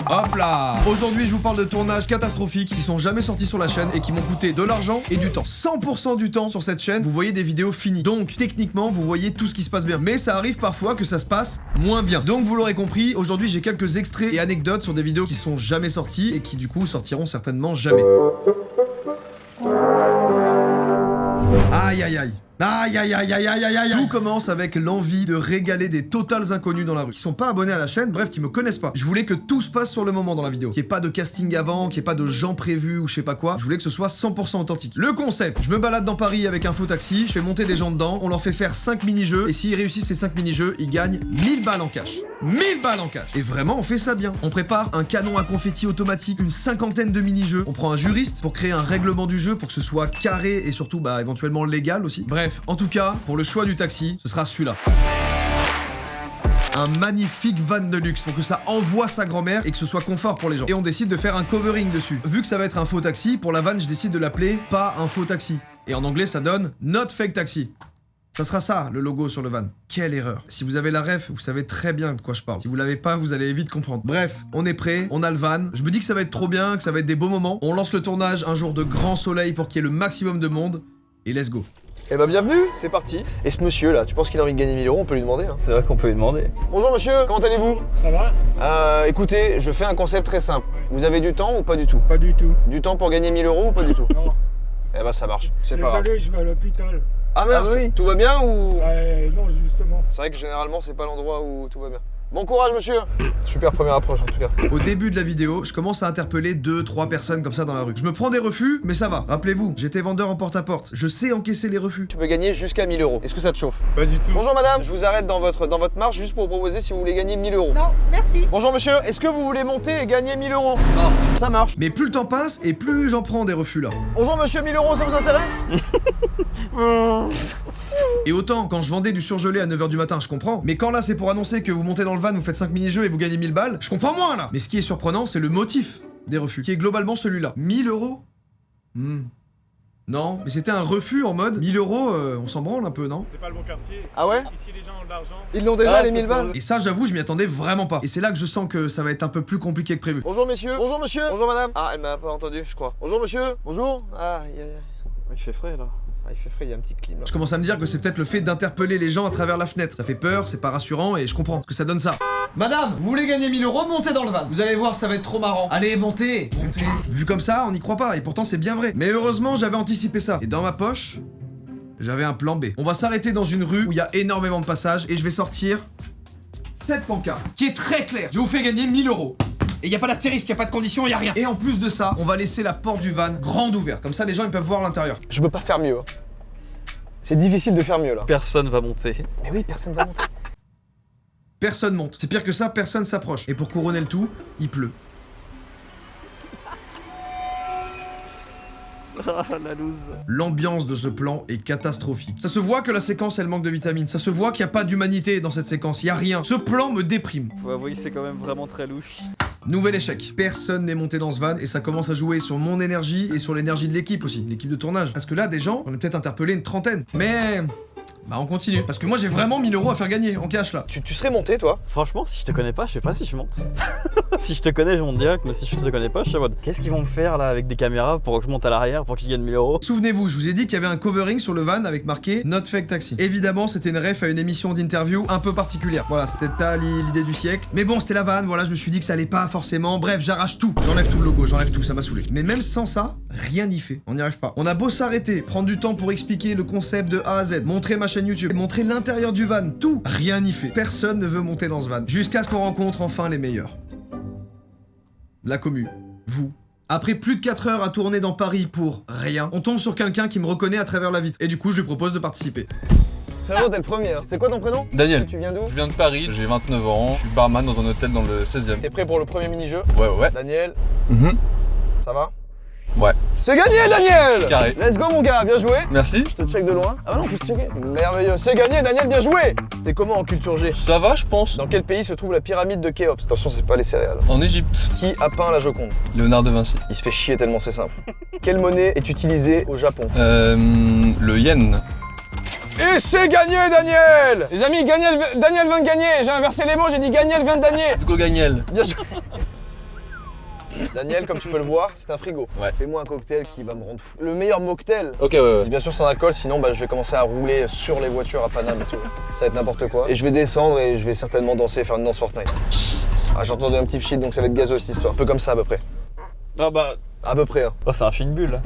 Hop là. Aujourd'hui je vous parle de tournages catastrophiques qui sont jamais sortis sur la chaîne et qui m'ont coûté de l'argent et du temps. 100% du temps sur cette chaîne, vous voyez des vidéos finies. Donc techniquement, vous voyez tout ce qui se passe bien. Mais ça arrive parfois que ça se passe moins bien. Donc vous l'aurez compris, aujourd'hui j'ai quelques extraits et anecdotes sur des vidéos qui sont jamais sorties et qui du coup sortiront certainement jamais. Aïe aïe aïe. Aïe aïe aïe aïe aïe aïe aïe. Tout commence avec l'envie de régaler des totales inconnus dans la rue, qui sont pas abonnés à la chaîne, bref, qui me connaissent pas. Je voulais que tout se passe sur le moment dans la vidéo, qu'il n'y ait pas de casting avant, qu'il n'y ait pas de gens prévus ou je sais pas quoi. Je voulais que ce soit 100% authentique. Le concept, je me balade dans Paris avec un faux taxi, je fais monter des gens dedans, on leur fait faire 5 mini-jeux, et s'ils réussissent ces 5 mini-jeux, ils gagnent 1000 balles en cash. 1000 balles en cash. Et vraiment, on fait ça bien. On prépare un canon à confetti automatique, une cinquantaine de mini-jeux, on prend un juriste pour créer un règlement du jeu pour que ce soit carré et surtout, bah, éventuellement légal aussi. Bref, en tout cas, pour le choix du taxi, ce sera celui-là. Un magnifique van de luxe pour que ça envoie sa grand-mère et que ce soit confort pour les gens. Et on décide de faire un covering dessus. Vu que ça va être un faux taxi, pour la van, je décide de l'appeler pas un faux taxi. Et en anglais, ça donne not fake taxi. Ça sera ça, le logo sur le van. Quelle erreur. Si vous avez la ref, vous savez très bien de quoi je parle. Si vous l'avez pas, vous allez vite comprendre. Bref, on est prêt, on a le van. Je me dis que ça va être trop bien, que ça va être des beaux moments. On lance le tournage un jour de grand soleil pour qu'il y ait le maximum de monde. Et let's go. Eh ben bienvenue, c'est parti. Et ce monsieur là, tu penses qu'il a envie de gagner 1000 euros? On peut lui demander. Hein. C'est vrai qu'on peut lui demander. Bonjour monsieur, comment allez-vous? Ça va? Écoutez, je fais un concept très simple. Vous avez du temps ou pas du tout? Pas du tout. Du temps pour gagner 1000 euros ou pas du tout? Non. Eh ben ça marche, c'est pas grave. Désolé, je vais à l'hôpital. Ah mince, Ah oui. tout va bien ou? Non, justement. C'est vrai que généralement c'est pas l'endroit où tout va bien. Bon courage monsieur. Super première approche en tout cas. Au début de la vidéo, je commence à interpeller 2-3 personnes comme ça dans la rue. Je me prends des refus, mais ça va. Rappelez-vous, j'étais vendeur en porte-à-porte. Je sais encaisser les refus. Tu peux gagner jusqu'à 1000 euros. Est-ce que ça te chauffe? Pas du tout. Bonjour madame, je vous arrête dans votre marche juste pour vous proposer si vous voulez gagner 1000 euros. Non, merci. Bonjour monsieur, est-ce que vous voulez monter et gagner 1000 euros? Non. Ça marche. Mais plus le temps passe et plus j'en prends des refus là. Bonjour monsieur, 1000 euros, ça vous intéresse? Et autant, quand je vendais du surgelé à 9h du matin, je comprends. Mais quand là, c'est pour annoncer que vous montez dans le van, vous faites 5 mini-jeux et vous gagnez 1000 balles, je comprends moins là. Mais ce qui est surprenant, c'est le motif des refus, qui est globalement celui-là. 1000 euros? Non, mais c'était un refus en mode 1000 euros, on s'en branle un peu, non? C'est pas le bon quartier. Ah ouais? Ici, les gens ont de l'argent. Ils l'ont déjà Ah, les c'est 1000 ce qu'on balles? veut. Et ça, j'avoue, je m'y attendais vraiment pas. Et c'est là que je sens que ça va être un peu plus compliqué que prévu. Bonjour messieurs. Bonjour monsieur. Bonjour madame. Ah, elle m'a pas entendu, je crois. Bonjour monsieur. Bonjour. Ah, Il fait frais là. il fait frais, il y a un petit clim là. Je commence à me dire que c'est peut-être le fait d'interpeller les gens à travers la fenêtre. Ça fait peur, c'est pas rassurant et je comprends que ça donne ça. Madame, vous voulez gagner 1000 euros, montez dans le van. Vous allez voir, ça va être trop marrant. Allez, montez, montez. Vu comme ça, on n'y croit pas et pourtant c'est bien vrai. Mais heureusement, j'avais anticipé ça. Et dans ma poche, j'avais un plan B. On va s'arrêter dans une rue où il y a énormément de passages et je vais sortir cette pancarte qui est très claire. Je vous fais gagner 1000 euros. Et y a pas d'astérisque, y a pas de condition, y a rien. Et en plus de ça, on va laisser la porte du van grande ouverte. Comme ça, les gens ils peuvent voir l'intérieur. Je peux pas faire mieux. Hein. C'est difficile de faire mieux là. Personne va monter. Mais oui, personne va monter. Personne monte. C'est pire que ça, personne s'approche. Et pour couronner le tout, il pleut. Ah la loose. L'ambiance de ce plan est catastrophique. Ça se voit que la séquence elle manque de vitamines. Ça se voit qu'il n'y a pas d'humanité dans cette séquence. Il y a rien. Ce plan me déprime. Faut avouer que c'est quand même vraiment très louche. Nouvel échec. Personne n'est monté dans ce van et ça commence à jouer sur mon énergie et sur l'énergie de l'équipe aussi, l'équipe de tournage. Parce que là, des gens, on est peut-être interpellé une trentaine. Mais... bah on continue. Parce que moi j'ai vraiment 1000 euros à faire gagner en cash là. Tu serais monté toi? Franchement, si je te connais pas, je sais pas si je monte. Si je te connais, je monte direct, mais si je te connais pas, je suis en mode qu'est-ce qu'ils vont me faire là avec des caméras pour que je monte à l'arrière pour que je gagne 1000 euros? Souvenez-vous, je vous ai dit qu'il y avait un covering sur le van avec marqué Not Fake Taxi. Évidemment, c'était une ref à une émission d'interview un peu particulière. Voilà, c'était pas l'idée du siècle. Mais bon, c'était la van, voilà, je me suis dit que ça allait pas forcément. Bref, j'arrache tout. J'enlève tout le logo, j'enlève tout, ça m'a saoulé. Mais même sans ça, rien n'y fait. On n'y arrive pas. On a beau s'arrêter, prendre du temps pour expliquer le concept de A à Z, montrer ma chaîne YouTube, montrer l'intérieur du van, tout, rien n'y fait. Personne ne veut monter dans ce van. Jusqu'à ce qu'on rencontre enfin les meilleurs. La commu. Vous. Après plus de 4 heures à tourner dans Paris pour rien, on tombe sur quelqu'un qui me reconnaît à travers la vitre. Et du coup, je lui propose de participer. Frérot, t'es le premier. Hein. C'est quoi ton prénom? Daniel. Tu viens d'où? Je viens de Paris, j'ai 29 ans, je suis barman dans un hôtel dans le 16e. T'es prêt pour le premier mini-jeu? Ouais. Daniel, ça va? Ouais. C'est gagné Daniel! Carré. Let's go mon gars, bien joué! Merci. Je te check de loin. Ah bah non, on peut se checker. Merveilleux. C'est gagné Daniel, bien joué! T'es comment en culture G? Ça va, je pense. Dans quel pays se trouve la pyramide de Khéops? Attention, c'est pas les céréales. En Égypte. Qui a peint la Joconde? Léonard de Vinci. Il se fait chier tellement c'est simple. Quelle monnaie est utilisée au Japon? Le yen. Et c'est gagné Daniel! Les amis, Daniel vient de gagner. J'ai inversé les mots, j'ai dit Daniel vient de gagner. Hugo Gagnel. Bien sûr. Daniel, comme tu peux le voir, c'est un frigo. Ouais. Fais-moi un cocktail qui va me rendre fou. Le meilleur mocktail. Ok, ouais. Bien sûr sans alcool, sinon je vais commencer à rouler sur les voitures à Paname et tout. Ça va être n'importe quoi. Et je vais descendre et je vais certainement danser, faire une danse Fortnite. Ah, j'ai entendu un petit shit, donc ça va être gazeux cette histoire. Un peu comme ça à peu près. Ah bah. À peu près, hein. Oh, c'est un film bulle.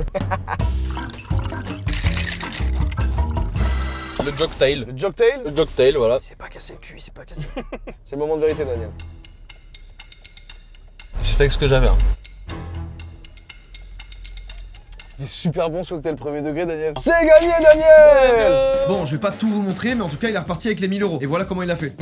Le jogtail. Le jogtail. Le jogtail, voilà. C'est pas cassé le cul, c'est pas cassé. C'est le moment de vérité, Daniel. J'ai fait avec ce que j'avais. Hein. Il est super bon ce cocktail premier degré, Daniel. C'est gagné, Daniel. Bon, je vais pas tout vous montrer, mais en tout cas, il est reparti avec les 1000 €. Et voilà comment il a fait.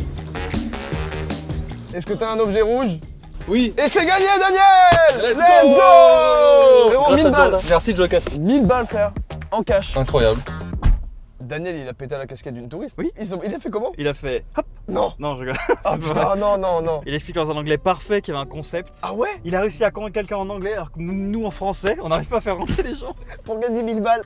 Est-ce que t'as un objet rouge? Oui. Et c'est gagné, Daniel. Let's go. Frérot, Grâce 1000 à toi. balles. Merci Joker. 1000 balles, frère. En cash. Incroyable. Daniel, il a pété à la casquette d'une touriste. Oui. Il a fait comment? Il a fait hop. Non. Non, je rigole. Ah C'est pas putain, vrai. non, non, non. Il explique dans un anglais parfait qu'il y avait un concept. Ah ouais? Il a réussi à convaincre quelqu'un en anglais alors que nous en français, on n'arrive pas à faire rentrer les gens. Pour gagner 1000 balles.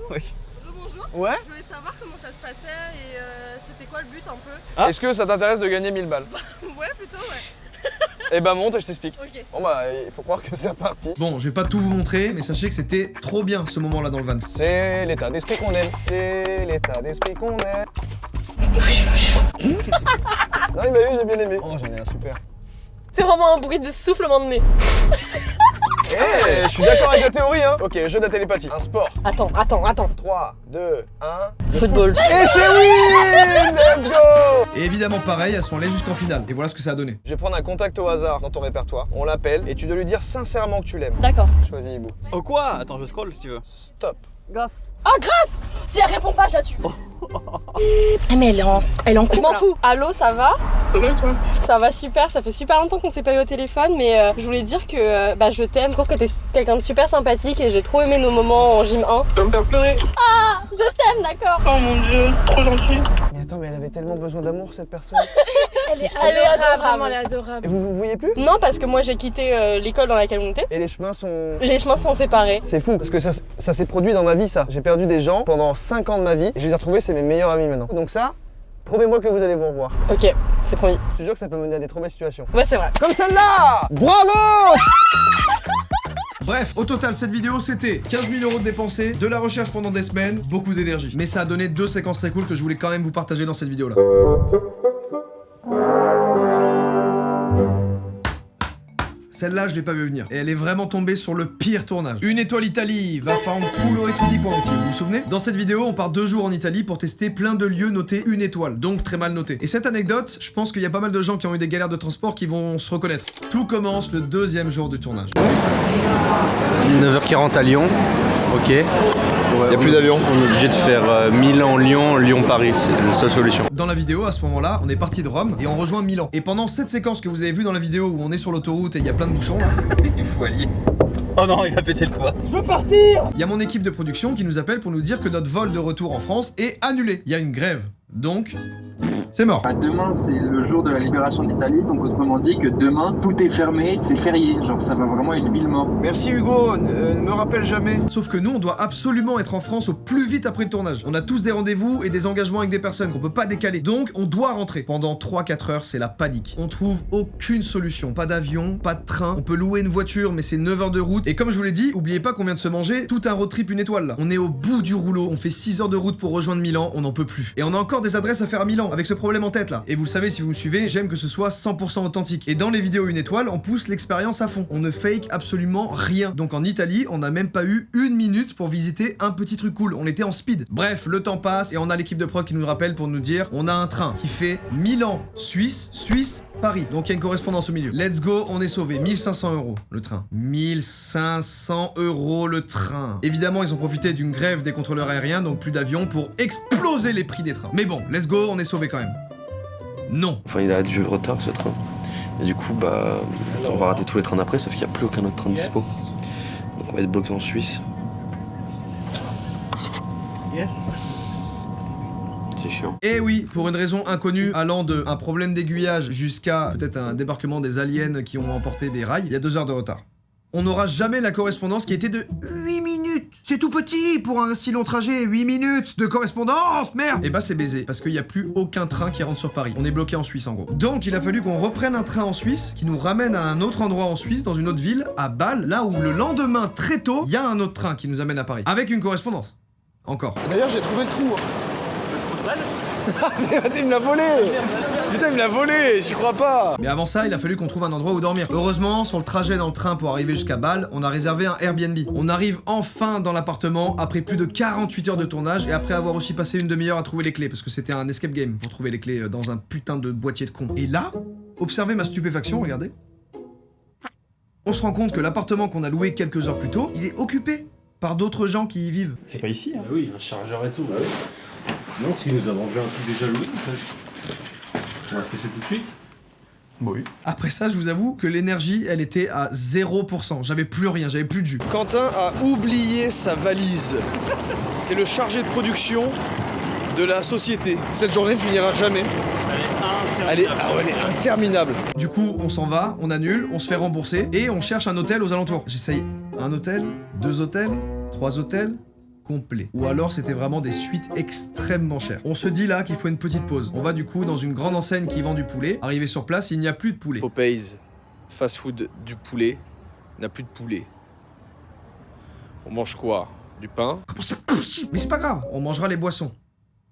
Oui. Bonjour, Ouais. je voulais savoir comment ça se passait et c'était quoi le but un peu. Ah. Est-ce que ça t'intéresse de gagner 1000 balles? Ouais, plutôt, ouais. Eh ben monte et je t'explique. Ok. Bon il faut croire que c'est reparti. Bon, je vais pas tout vous montrer, mais sachez que c'était trop bien ce moment-là dans le van. C'est l'état d'esprit qu'on aime. C'est l'état d'esprit qu'on aime. Non, il m'a eu, j'ai bien aimé. Oh, j'en ai un super. C'est vraiment un bruit de soufflement de nez. Eh, je suis d'accord avec la théorie, hein. Ok, jeu de la télépathie. Un sport. Attends. 3, 2, 1. Football. Et c'est oui. Let's go. Et évidemment, pareil, elles sont allées jusqu'en finale. Et voilà ce que ça a donné. Je vais prendre un contact au hasard dans ton répertoire. On l'appelle et tu dois lui dire sincèrement que tu l'aimes. D'accord. Choisis Hibou. Oh quoi? Attends, je scroll si tu veux. Stop. Grâce. Oh, grâce. Si elle répond pas, je la tue. Ah, mais elle est en couple. Je m'en fous. Allô, ça va? Ça va super, ça fait super longtemps qu'on s'est pas eu au téléphone, mais je voulais dire que je t'aime, je trouve que t'es quelqu'un de super sympathique et j'ai trop aimé nos moments en gym 1. Tu vas me faire pleurer. Ah, je t'aime, d'accord. Oh mon dieu, c'est trop gentil. Mais attends, mais elle avait tellement besoin d'amour cette personne. Elle est adorable. Elle est adorable. Et vous voyez plus? Non, parce que moi j'ai quitté l'école dans laquelle on était. Et les chemins sont... Les chemins sont séparés. C'est fou, parce que ça s'est produit dans ma vie, ça. J'ai perdu des gens pendant 5 ans de ma vie, et je les ai retrouvés, c'est mes meilleurs amis maintenant. Donc ça, promets-moi que vous allez vous revoir. Ok, c'est promis. Je suis sûr que ça peut mener à des trop belles situations. Ouais, c'est vrai. Comme celle-là! Bravo! Bref, au total, cette vidéo, c'était 15 000 € de dépensés, de la recherche pendant des semaines, beaucoup d'énergie. Mais ça a donné 2 séquences très cool que je voulais quand même vous partager dans cette vidéo-là. Celle-là, je l'ai pas vu venir. Et elle est vraiment tombée sur le pire tournage. Une étoile Italie, va fa un culo e tutti quanti, vous vous souvenez? Dans cette vidéo, on part 2 jours en Italie pour tester plein de lieux notés 1 étoile, donc très mal notés. Et cette anecdote, je pense qu'il y a pas mal de gens qui ont eu des galères de transport qui vont se reconnaître. Tout commence le 2e jour du tournage. 9h40 à Lyon, ok. Y a plus d'avion. On est obligé de faire Milan-Lyon, Lyon-Paris, c'est la seule solution. Dans la vidéo, à ce moment-là, on est parti de Rome et on rejoint Milan. Et pendant cette séquence que vous avez vue dans la vidéo où on est sur l'autoroute et il y a plein de bouchons là, Il faut allier. Oh non, il va péter le toit. il y a mon équipe de production qui nous appelle pour nous dire que notre vol de retour en France est annulé. Il y a une grève. Donc, c'est mort. Demain, c'est le jour de la libération d'Italie, donc autrement dit que demain, tout est fermé, c'est férié. Genre, ça va vraiment être ville mort. Merci Hugo, ne me rappelle jamais. Sauf que nous, on doit absolument être en France au plus vite après le tournage. On a tous des rendez-vous et des engagements avec des personnes qu'on peut pas décaler. Donc, on doit rentrer. Pendant 3-4 heures, c'est la panique. On trouve aucune solution. Pas d'avion, pas de train. On peut louer une voiture, mais c'est 9 heures de route. Et comme je vous l'ai dit, oubliez pas qu'on vient de se manger tout un road trip 1 étoile là. On est au bout du rouleau. On fait 6 heures de route pour rejoindre Milan. On n'en peut plus. Et on a encore des adresses à faire à Milan avec ce problème en tête là. Et vous savez, si vous me suivez, j'aime que ce soit 100% authentique. Et dans les vidéos 1 étoile, on pousse l'expérience à fond. On ne fake absolument rien. Donc en Italie, on n'a même pas eu 1 minute pour visiter un petit truc cool. On était en speed. Bref, le temps passe et on a l'équipe de prod qui nous rappelle pour nous dire on a un train qui fait Milan, Suisse, Suisse, Paris. Donc il y a une correspondance au milieu. Let's go, on est sauvé. 1500 € le train. 1500 € le train. Évidemment, ils ont profité d'une grève des contrôleurs aériens, donc plus d'avions pour exploser les prix des trains. Mais bon, let's go, on est sauvé quand même. Non. Enfin, il a du retard ce train. Et du coup, on va rater tous les trains d'après, sauf qu'il n'y a plus aucun autre train de dispo. Donc on va être bloqué en Suisse. C'est chiant. Et oui, pour une raison inconnue, allant de un problème d'aiguillage jusqu'à peut-être un débarquement des aliens qui ont emporté des rails, il y a 2 heures de retard. On n'aura jamais la correspondance qui était de 8 minutes. C'est tout petit pour un si long trajet. 8 minutes de correspondance, merde. Et bah c'est baisé, parce qu'il n'y a plus aucun train qui rentre sur Paris. On est bloqué en Suisse en gros. Donc il a fallu qu'on reprenne un train en Suisse, qui nous ramène à un autre endroit en Suisse, dans une autre ville, à Bâle, là où le lendemain, très tôt, il y a un autre train qui nous amène à Paris. Avec une correspondance. Encore. D'ailleurs, j'ai trouvé le trou. Le trou de balle. Il me l'a volé. Putain, il me l'a volé, j'y crois pas. Mais avant ça, il a fallu qu'on trouve un endroit où dormir. Heureusement, sur le trajet dans le train pour arriver jusqu'à Bâle, on a réservé un Airbnb. On arrive enfin dans l'appartement après plus de 48 heures de tournage et après avoir aussi passé une demi-heure à trouver les clés parce que c'était un escape game pour trouver les clés dans un putain de boîtier de con. Et là, observez ma stupéfaction, regardez. On se rend compte que l'appartement qu'on a loué quelques heures plus tôt, il est occupé par d'autres gens qui y vivent. C'est pas ici, hein. Bah oui, un chargeur et tout. Bah oui. Non, parce qu'il nous a vendu un truc déjà loué en fait. On va se casser tout de suite. Oui. Après ça, je vous avoue que l'énergie, elle était à 0%. J'avais plus rien, j'avais plus de jus. Quentin a oublié sa valise. C'est le chargé de production de la société. Cette journée ne finira jamais. Elle est interminable. Du coup, on s'en va, on annule, on se fait rembourser et on cherche un hôtel aux alentours. J'essaye un hôtel, 2 hôtels, 3 hôtels, complet. Ou alors c'était vraiment des suites extrêmement chères. On se dit là qu'il faut une petite pause. On va du coup dans une grande enseigne qui vend du poulet. Arrivé sur place, il n'y a plus de poulet. Popeyes, fast food du poulet, n'a plus de poulet. On mange quoi? Du pain? Mais c'est pas grave, on mangera les boissons.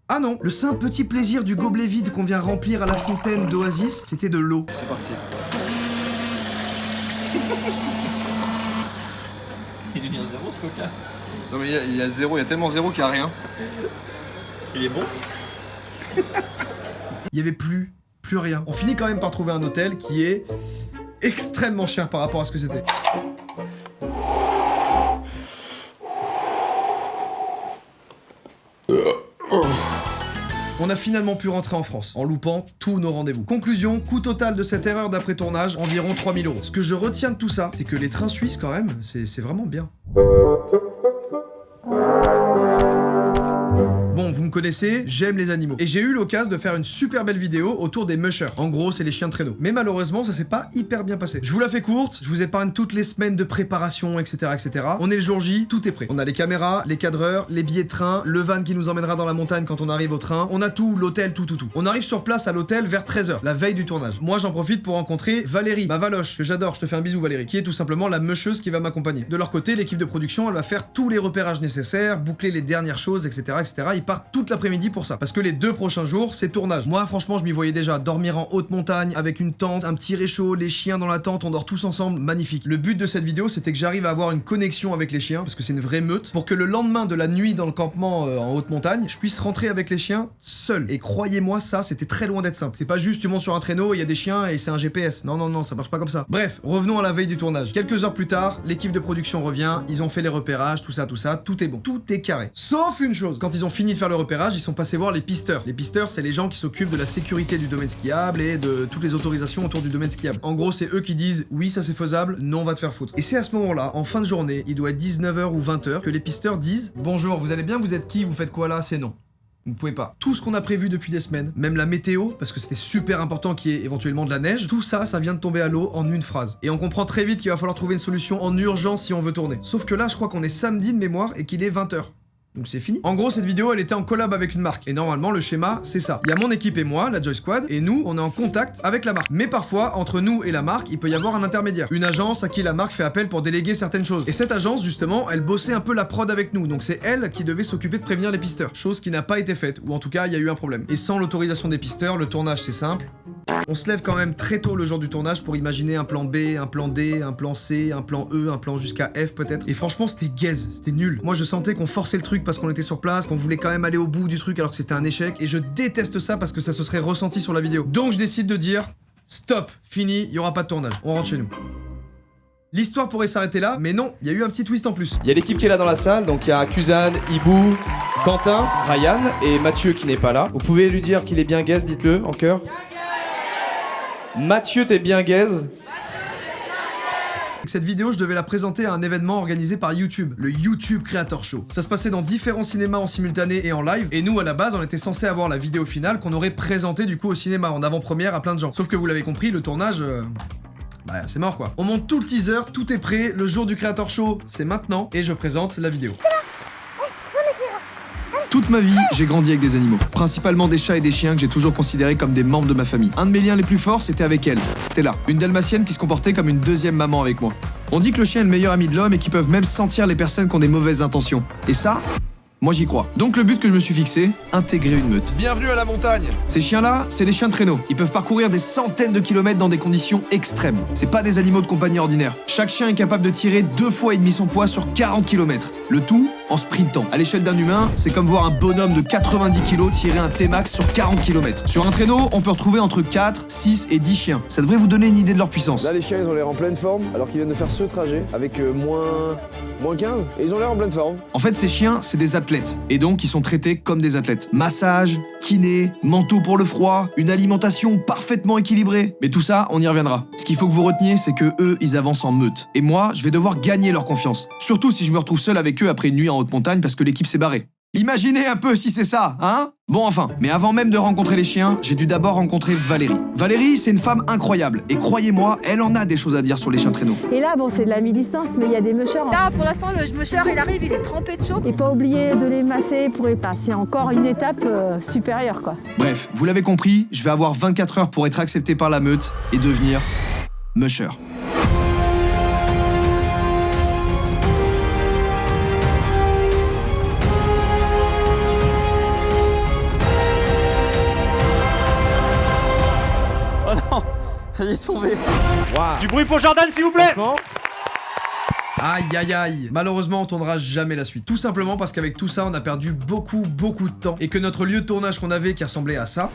Ah non, le simple petit plaisir du gobelet vide qu'on vient remplir à la fontaine d'Oasis, c'était de l'eau. C'est parti. Il devient zéro ce coca. Non mais il y a zéro, il y a tellement zéro qu'il n'y a rien. Il est bon. Il y avait plus rien. On finit quand même par trouver un hôtel qui est extrêmement cher par rapport à ce que c'était. On a finalement pu rentrer en France, en loupant tous nos rendez-vous. Conclusion, coût total de cette erreur d'après-tournage, environ 3 000 €. Ce que je retiens de tout ça, c'est que les trains suisses, quand même, c'est vraiment bien. Bon, vous me connaissez, j'aime les animaux. Et j'ai eu l'occasion de faire une super belle vidéo autour des mushers. En gros, c'est les chiens de traîneau. Mais malheureusement, ça s'est pas hyper bien passé. Je vous la fais courte, je vous épargne toutes les semaines de préparation, etc., etc. On est le jour J, tout est prêt. On a les caméras, les cadreurs, les billets de train, le van qui nous emmènera dans la montagne quand on arrive au train. On a tout, l'hôtel, tout. On arrive sur place à l'hôtel vers 13 h, la veille du tournage. Moi, j'en profite pour rencontrer Valérie, ma Valoche, que j'adore, je te fais un bisou Valérie, qui est tout simplement la musheuse qui va m'accompagner. De leur côté, l'équipe de production, elle va faire tous les repérages nécessaires, boucler les dernières choses, etc., etc. Ils partent toute l'après-midi pour ça. Parce que les 2 prochains jours, c'est tournage. Moi, franchement, je m'y voyais déjà dormir en haute montagne, avec une tente, un petit réchaud, les chiens dans la tente, on dort tous ensemble, magnifique. Le but de cette vidéo, c'était que j'arrive à avoir une connexion avec les chiens, parce que c'est une vraie meute, pour que le lendemain de la nuit dans le campement en haute montagne, je puisse rentrer avec les chiens seul. Et croyez-moi, ça, c'était très loin d'être simple. C'est pas juste tu montes sur un traîneau, il y a des chiens et c'est un GPS. Non, ça marche pas comme ça. Bref, revenons à la veille du tournage. Quelques heures plus tard, l'équipe de production revient, ils ont fait les repérages, tout ça, tout est bon. Tout est carré. Sauf une chose. Quand ils ont fini de faire le repérage, ils sont passés voir les pisteurs. Les pisteurs, c'est les gens qui s'occupent de la sécurité du domaine skiable et de toutes les autorisations autour du domaine skiable. En gros, c'est eux qui disent oui, ça c'est faisable, non, on va te faire foutre. Et c'est à ce moment-là, en fin de journée, il doit être 19 h ou 20 h, que les pisteurs disent bonjour, vous allez bien, vous êtes qui, vous faites quoi là, c'est non. Vous pouvez pas. Tout ce qu'on a prévu depuis des semaines, même la météo, parce que c'était super important qu'il y ait éventuellement de la neige, tout ça, ça vient de tomber à l'eau en une phrase. Et on comprend très vite qu'il va falloir trouver une solution en urgence si on veut tourner. Sauf que là, je crois qu'on est samedi de mémoire et qu'il est 20 h. Donc c'est fini. En gros, cette vidéo, elle était en collab avec une marque. Et normalement, le schéma, c'est ça. Il y a mon équipe et moi, la Joy Squad, et nous, on est en contact avec la marque. Mais parfois, entre nous et la marque, il peut y avoir un intermédiaire. Une agence à qui la marque fait appel pour déléguer certaines choses. Et cette agence, justement, elle bossait un peu la prod avec nous. Donc c'est elle qui devait s'occuper de prévenir les pisteurs. Chose qui n'a pas été faite. Ou en tout cas, il y a eu un problème. Et sans l'autorisation des pisteurs, le tournage, c'est simple. On se lève quand même très tôt le jour du tournage pour imaginer un plan B, un plan D, un plan C, un plan E, un plan jusqu'à F peut-être. Et franchement, c'était gaze, c'était nul. Moi, je sentais qu'on forçait le truc parce qu'on était sur place, qu'on voulait quand même aller au bout du truc alors que c'était un échec. Et je déteste ça parce que ça se serait ressenti sur la vidéo. Donc je décide de dire stop, fini, il y aura pas de tournage. On rentre chez nous. L'histoire pourrait s'arrêter là, mais non, il y a eu un petit twist en plus. Il y a l'équipe qui est là dans la salle, donc il y a Kuzan, Ibou, Quentin, Ryan et Mathieu qui n'est pas là. Vous pouvez lui dire qu'il est bien gaze, dites-le en chœur. Mathieu, t'es bien gaze. Cette vidéo, je devais la présenter à un événement organisé par YouTube, le YouTube Creator Show. Ça se passait dans différents cinémas en simultané et en live, et nous, à la base, on était censé avoir la vidéo finale qu'on aurait présentée du coup au cinéma, en avant-première à plein de gens. Sauf que vous l'avez compris, le tournage... bah c'est mort quoi. On monte tout le teaser, tout est prêt, le jour du Creator Show, c'est maintenant, et je présente la vidéo. Toute ma vie, j'ai grandi avec des animaux. Principalement des chats et des chiens que j'ai toujours considérés comme des membres de ma famille. Un de mes liens les plus forts, c'était avec elle, Stella. Une dalmatienne qui se comportait comme une deuxième maman avec moi. On dit que le chien est le meilleur ami de l'homme et qu'ils peuvent même sentir les personnes qui ont des mauvaises intentions. Et ça, moi j'y crois. Donc le but que je me suis fixé, intégrer une meute. Bienvenue à la montagne. Ces chiens-là, c'est des chiens de traîneau. Ils peuvent parcourir des centaines de kilomètres dans des conditions extrêmes. C'est pas des animaux de compagnie ordinaires. Chaque chien est capable de tirer 2,5 fois son poids sur 40 km. Le tout en sprintant. À l'échelle d'un humain, c'est comme voir un bonhomme de 90 kg tirer un T-Max sur 40 km. Sur un traîneau, on peut retrouver entre 4, 6 et 10 chiens. Ça devrait vous donner une idée de leur puissance. Là, les chiens, ils ont l'air en pleine forme, alors qu'ils viennent de faire ce trajet avec moins 15, et ils ont l'air en pleine forme. En fait, ces chiens, c'est des athlètes. Et donc, ils sont traités comme des athlètes. Massage, kiné, manteau pour le froid, une alimentation parfaitement équilibrée. Mais tout ça, on y reviendra. Ce qu'il faut que vous reteniez, c'est que eux, ils avancent en meute. Et moi, je vais devoir gagner leur confiance. Surtout si je me retrouve seul avec eux après une nuit en haute montagne parce que l'équipe s'est barrée. Imaginez un peu si c'est ça, hein? Bon enfin, mais avant même de rencontrer les chiens, j'ai dû d'abord rencontrer Valérie. Valérie, c'est une femme incroyable, et croyez-moi, elle en a des choses à dire sur les chiens traîneaux. Et là, bon, c'est de la mi-distance, mais il y a des mushers. Là, pour l'instant, le musher, il arrive, il est trempé de chaud. Et pas oublier de les masser pour les passer. C'est encore une étape supérieure, quoi. Bref, vous l'avez compris, je vais avoir 24 heures pour être accepté par la meute et devenir musher. Oh non, il est tombé. Du bruit pour Jordan, s'il vous plaît. Aïe aïe aïe. Malheureusement on tournera jamais la suite. Tout simplement parce qu'avec tout ça on a perdu beaucoup de temps. Et que notre lieu de tournage qu'on avait qui ressemblait à ça,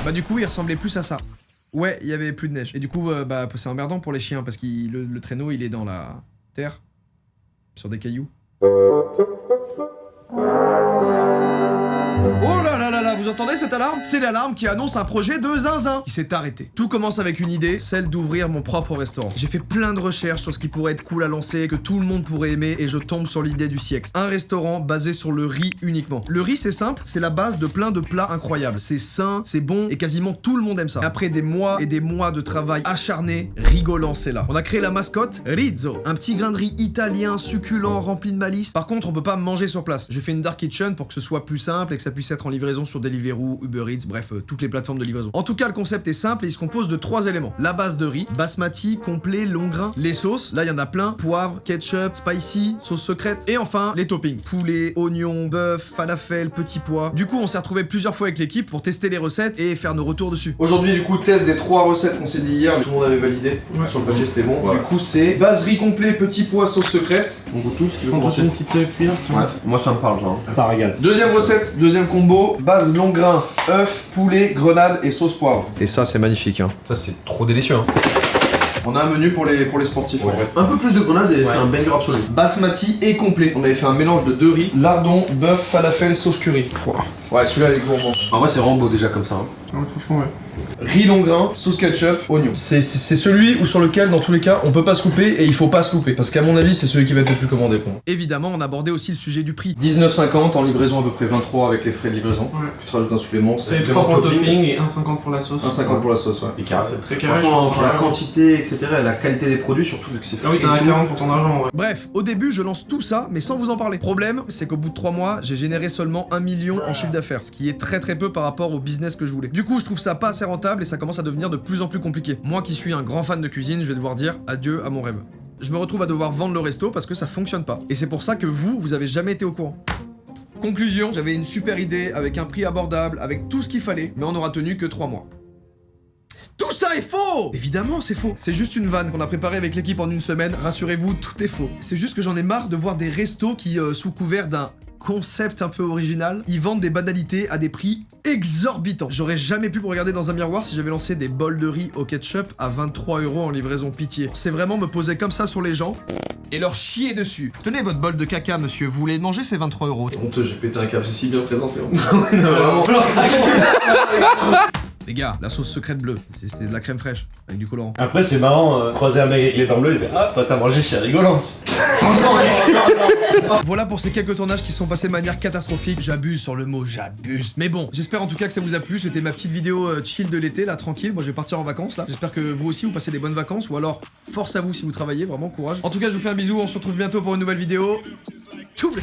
bah du coup il ressemblait plus à ça. Ouais, il y avait plus de neige. Et du coup bah c'est emmerdant pour les chiens parce que le traîneau il est dans la terre. Sur des cailloux. Oh là là là là, vous entendez cette alarme? C'est l'alarme qui annonce un projet de zinzin qui s'est arrêté. Tout commence avec une idée, celle d'ouvrir mon propre restaurant. J'ai fait plein de recherches sur ce qui pourrait être cool à lancer, que tout le monde pourrait aimer, et je tombe sur l'idée du siècle. Un restaurant basé sur le riz uniquement. Le riz c'est simple, c'est la base de plein de plats incroyables. C'est sain, c'est bon, et quasiment tout le monde aime ça. Après des mois et des mois de travail acharné, rigolant c'est là. On a créé la mascotte Rizzo, un petit grain de riz italien, succulent, rempli de malice. Par contre on peut pas manger sur place. J'ai fait une dark kitchen pour que ce soit plus simple et que ça puisse être en livraison sur Deliveroo, Uber Eats, bref, toutes les plateformes de livraison. En tout cas, le concept est simple et il se compose de 3 éléments. La base de riz, basmati, complet, long grain, les sauces, là il y en a plein, poivre, ketchup, spicy, sauce secrète, et enfin, les toppings. Poulet, oignon, bœuf, falafel, petits pois. Du coup, on s'est retrouvé plusieurs fois avec l'équipe pour tester les recettes et faire nos retours dessus. Aujourd'hui, du coup, test des 3 recettes qu'on s'est dit hier, tout le monde avait validé. Ouais. Sur le papier, c'était bon. Ouais. Du coup, c'est base riz complet, petits pois, sauce secrète. On goûte tous, tu veux commencer une petite cuillère? Ouais, moi ça me parle, genre. Ça régale. Deuxième recette, deuxième combo, base long grain, œuf, poulet, grenade et sauce poivre. Et ça, c'est magnifique, hein. Ça, c'est trop délicieux, hein. On a un menu pour les sportifs. Ouais. Un peu plus de grenade et c'est un banger absolu. Basmati et complet. On avait fait un mélange de 2 riz, lardon, bœuf, falafel, sauce curry. Ouais, celui-là, il est gourmand. En vrai, c'est vraiment beau déjà comme ça. Hein. Ouais, franchement, ouais. Riz long grain, sauce ketchup, oignon. C'est celui où sur lequel, dans tous les cas, on peut pas se couper et il faut pas se couper. Parce qu'à mon avis, c'est celui qui va être le plus commandé pour moi. Évidemment, on abordait aussi le sujet du prix. 19,50 en livraison à peu près 23 avec les frais de livraison. Ouais. Tu te rajoutes un supplément. C'est 3 pour le topping et 1,50 pour la sauce. 1,50 pour la sauce, ouais. C'est carré. C'est très carré. Franchement, pour la quantité, etc., et la qualité des produits, surtout vu que c'est fait. Ah oui, t'en as 40 pour ton argent, ouais. Bref, au début, je lance tout ça, mais sans vous en parler. Problème, c'est qu'au bout de 3 mois, j'ai généré seulement 1 million en chiffre d'affaires, ce qui est très peu par rapport au business que je voulais. Du coup, je trouve ça pas assez rentable et ça commence à devenir de plus en plus compliqué. Moi qui suis un grand fan de cuisine, je vais devoir dire adieu à mon rêve. Je me retrouve à devoir vendre le resto parce que ça fonctionne pas. Et c'est pour ça que vous avez jamais été au courant. Conclusion, j'avais une super idée avec un prix abordable, avec tout ce qu'il fallait, mais on n'aura tenu que 3 mois. Tout ça est faux! Évidemment, c'est faux. C'est juste une vanne qu'on a préparée avec l'équipe en une semaine. Rassurez-vous, tout est faux. C'est juste que j'en ai marre de voir des restos qui, sous couvert d'un concept un peu original, ils vendent des banalités à des prix exorbitants. J'aurais jamais pu me regarder dans un miroir si j'avais lancé des bols de riz au ketchup à 23 € en livraison, pitié. C'est vraiment me poser comme ça sur les gens et leur chier dessus. Tenez votre bol de caca, monsieur, vous voulez le manger, c'est 23 €. Honteux, j'ai pété un câble, c'est si bien présenté. Non, vraiment. Les gars, la sauce secrète bleue, c'était de la crème fraîche, avec du colorant. Après, c'est marrant, croiser un mec avec les dents bleues, il fait ah, toi t'as mangé chez Rigolance. Voilà pour ces quelques tournages qui sont passés de manière catastrophique. J'abuse sur le mot j'abuse. Mais bon, j'espère en tout cas que ça vous a plu. C'était ma petite vidéo chill de l'été, là, tranquille. Moi, je vais partir en vacances, là. J'espère que vous aussi, vous passez des bonnes vacances. Ou alors, force à vous si vous travaillez, vraiment, courage. En tout cas, je vous fais un bisou. On se retrouve bientôt pour une nouvelle vidéo. Tout le